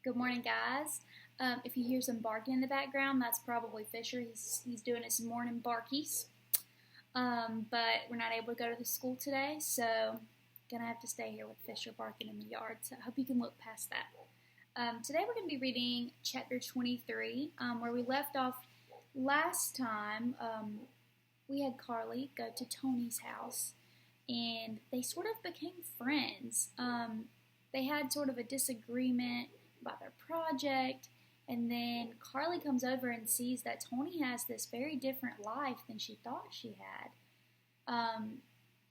Good morning, guys. If you hear some barking in the background, that's probably Fisher. He's doing his morning barkies. But we're not able to go to the school today, so gonna have to stay here with Fisher barking in the yard. So I hope you can look past that. Today we're going to be reading chapter 23, where we left off last time. We had Carly go to Tony's house, and they sort of became friends. They had sort of a disagreement about their project, and then Carly comes over and sees that Tony has this very different life than she thought she had.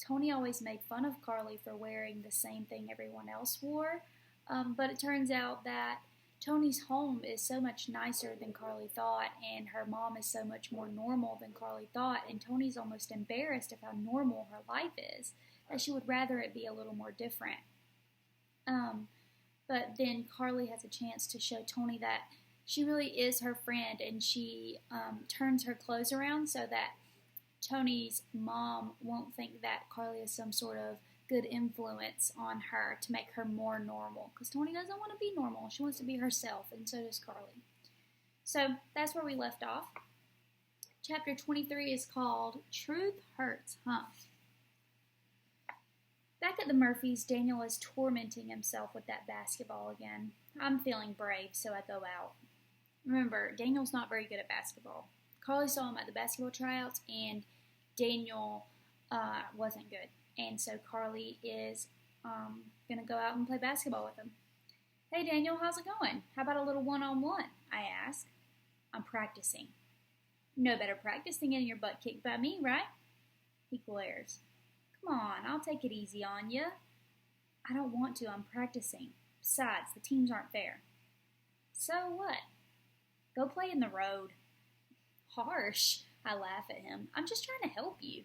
Tony always made fun of Carly for wearing the same thing everyone else wore, but it turns out that Tony's home is so much nicer than Carly thought, and her mom is so much more normal than Carly thought, and Tony's almost embarrassed of how normal her life is, that she would rather it be a little more different. But then Carly has a chance to show Tony that she really is her friend, and she turns her clothes around so that Tony's mom won't think that Carly is some sort of good influence on her to make her more normal, because Tony doesn't want to be normal. She wants to be herself, and so does Carly. So that's where we left off. Chapter 23 is called Truth Hurts, Huh? Back at the Murphys, Daniel is tormenting himself with that basketball again. I'm feeling brave, so I go out. Remember, Daniel's not very good at basketball. Carly saw him at the basketball tryouts, and Daniel wasn't good. And so Carly is going to go out and play basketball with him. Hey, Daniel, how's it going? How about a little one-on-one? I ask. I'm practicing. No better practice than getting your butt kicked by me, right? He glares. Come on, I'll take it easy on you. I don't want to, I'm practicing. Besides, the teams aren't fair. So what? Go play in the road. Harsh, I laugh at him. I'm just trying to help you.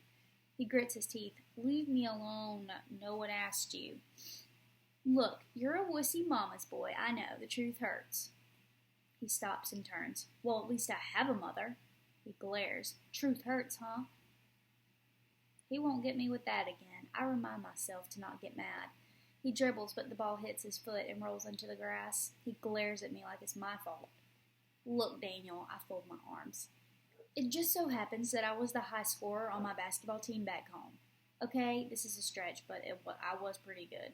He grits his teeth. Leave me alone. No one asked you. Look, you're a wussy mama's boy. I know, the truth hurts. He stops and turns. Well, at least I have a mother. He glares. Truth hurts, huh? He won't get me with that again. I remind myself to not get mad. He dribbles, but the ball hits his foot and rolls into the grass. He glares at me like it's my fault. Look, Daniel, I fold my arms. It just so happens that I was the high scorer on my basketball team back home. Okay, this is a stretch, but I was pretty good.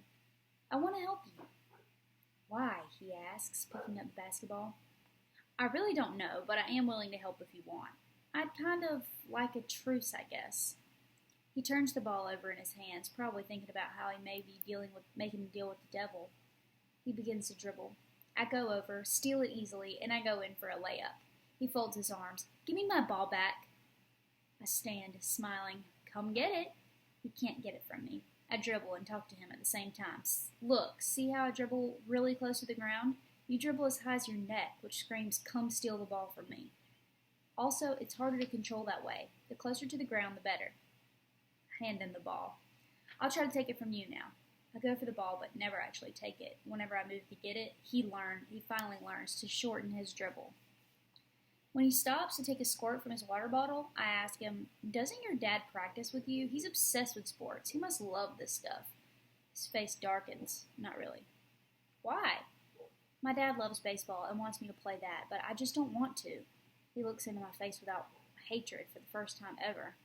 I want to help you. Why? He asks, picking up the basketball. I really don't know, but I am willing to help if you want. I'd kind of like a truce, I guess. He turns the ball over in his hands, probably thinking about how he may be making him deal with the devil. He begins to dribble. I go over, steal it easily, and I go in for a layup. He folds his arms. Give me my ball back. I stand, smiling. Come get it. He can't get it from me. I dribble and talk to him at the same time. Look, see how I dribble really close to the ground? You dribble as high as your neck, which screams, come steal the ball from me. Also, it's harder to control that way. The closer to the ground, the better. Hand him the ball. I'll try to take it from you now. I go for the ball, but never actually take it. Whenever I move to get it, he finally learns to shorten his dribble. When he stops to take a squirt from his water bottle, I ask him, doesn't your dad practice with you? He's obsessed with sports. He must love this stuff. His face darkens. Not really. Why? My dad loves baseball and wants me to play that, but I just don't want to. He looks into my face without hatred for the first time ever.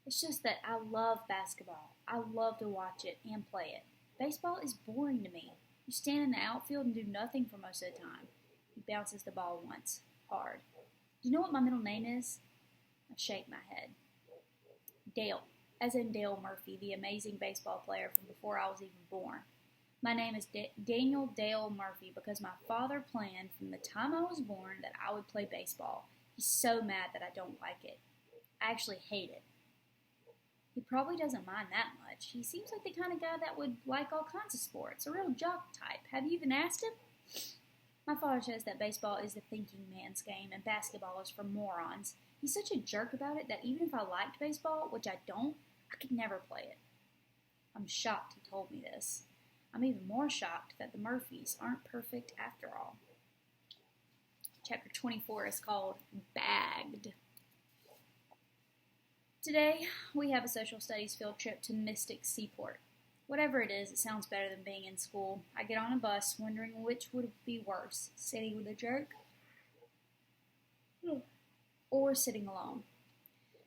It's just that I love basketball. I love to watch it and play it. Baseball is boring to me. You stand in the outfield and do nothing for most of the time. He bounces the ball once, hard. Do you know what my middle name is? I shake my head. Dale, as in Dale Murphy, the amazing baseball player from before I was even born. My name is Daniel Dale Murphy because my father planned from the time I was born that I would play baseball. He's so mad that I don't like it. I actually hate it. He probably doesn't mind that much. He seems like the kind of guy that would like all kinds of sports, a real jock type. Have you even asked him? My father says that baseball is the thinking man's game and basketball is for morons. He's such a jerk about it that even if I liked baseball, which I don't, I could never play it. I'm shocked he told me this. I'm even more shocked that the Murphys aren't perfect after all. Chapter 24 is called Bagged. Today, we have a social studies field trip to Mystic Seaport. Whatever it is, it sounds better than being in school. I get on a bus, wondering which would be worse, sitting with a jerk or sitting alone.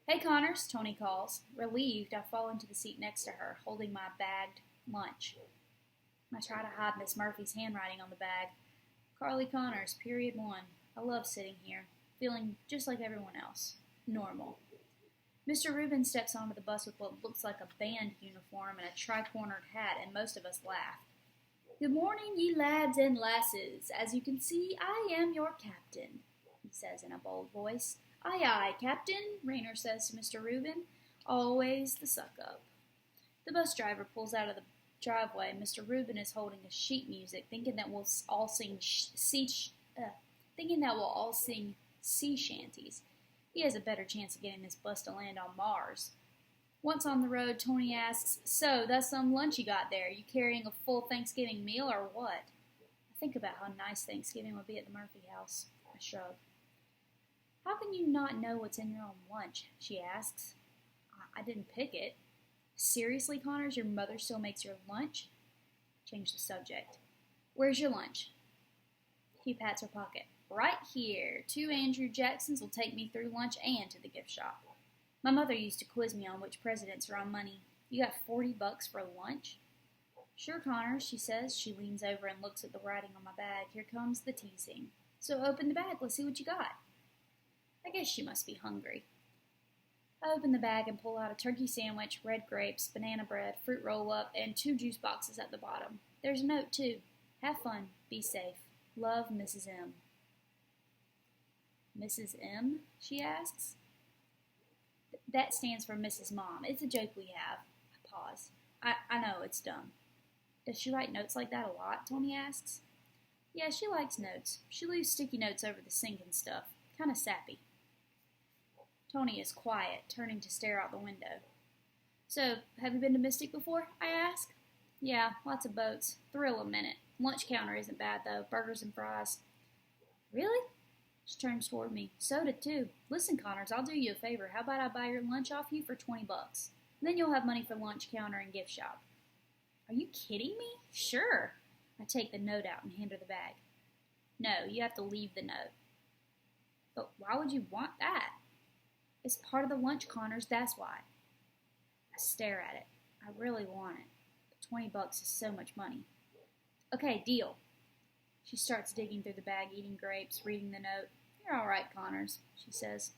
Hey, Connors, Tony calls. Relieved, I fall into the seat next to her, holding my bagged lunch. I try to hide Miss Murphy's handwriting on the bag. Carly Connors, period 1. I love sitting here, feeling just like everyone else. Normal. Mr. Rubin steps onto the bus with what looks like a band uniform and a tri-cornered hat, and most of us laugh. Good morning, ye lads and lasses. As you can see, I am your captain, he says in a bold voice. Aye, aye, Captain, Rayner says to Mr. Rubin. Always the suck-up. The bus driver pulls out of the driveway. Mr. Rubin is holding a sheet music, thinking that we'll all sing sea shanties. He has a better chance of getting this bus to land on Mars. Once on the road, Tony asks, So, that's some lunch you got there. You carrying a full Thanksgiving meal or what? I think about how nice Thanksgiving would be at the Murphy house. I shrug. How can you not know what's in your own lunch? She asks. I didn't pick it. Seriously, Connors, your mother still makes your lunch? Change the subject. Where's your lunch? He pats her pocket. Right here. 2 Andrew Jacksons will take me through lunch and to the gift shop. My mother used to quiz me on which presidents are on money. You got $40 for lunch? Sure, Connors, she says. She leans over and looks at the writing on my bag. Here comes the teasing. So open the bag. Let's see what you got. I guess she must be hungry. I open the bag and pull out a turkey sandwich, red grapes, banana bread, fruit roll-up, and 2 juice boxes at the bottom. There's a note, too. Have fun. Be safe. Love, Mrs. M. Mrs. M? She asks. That stands for Mrs. Mom. It's a joke we have. I pause. I know, it's dumb. Does she write notes like that a lot? Tony asks. Yeah, she likes notes. She leaves sticky notes over the sink and stuff. Kind of sappy. Tony is quiet, turning to stare out the window. So, have you been to Mystic before? I ask. Yeah, lots of boats. Thrill a minute. Lunch counter isn't bad, though. Burgers and fries. Really? She turns toward me. Soda, too. Listen, Connors, I'll do you a favor. How about I buy your lunch off you for $20? Then you'll have money for lunch counter and gift shop. Are you kidding me? Sure. I take the note out and hand her the bag. No, you have to leave the note. But why would you want that? It's part of the lunch, Connors, that's why. I stare at it. I really want it. But $20 is so much money. Okay, deal. She starts digging through the bag, eating grapes, reading the note. You're all right, Connors, she says.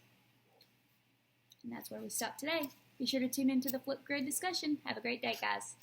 And that's where we stop today. Be sure to tune into the Flipgrid discussion. Have a great day, guys.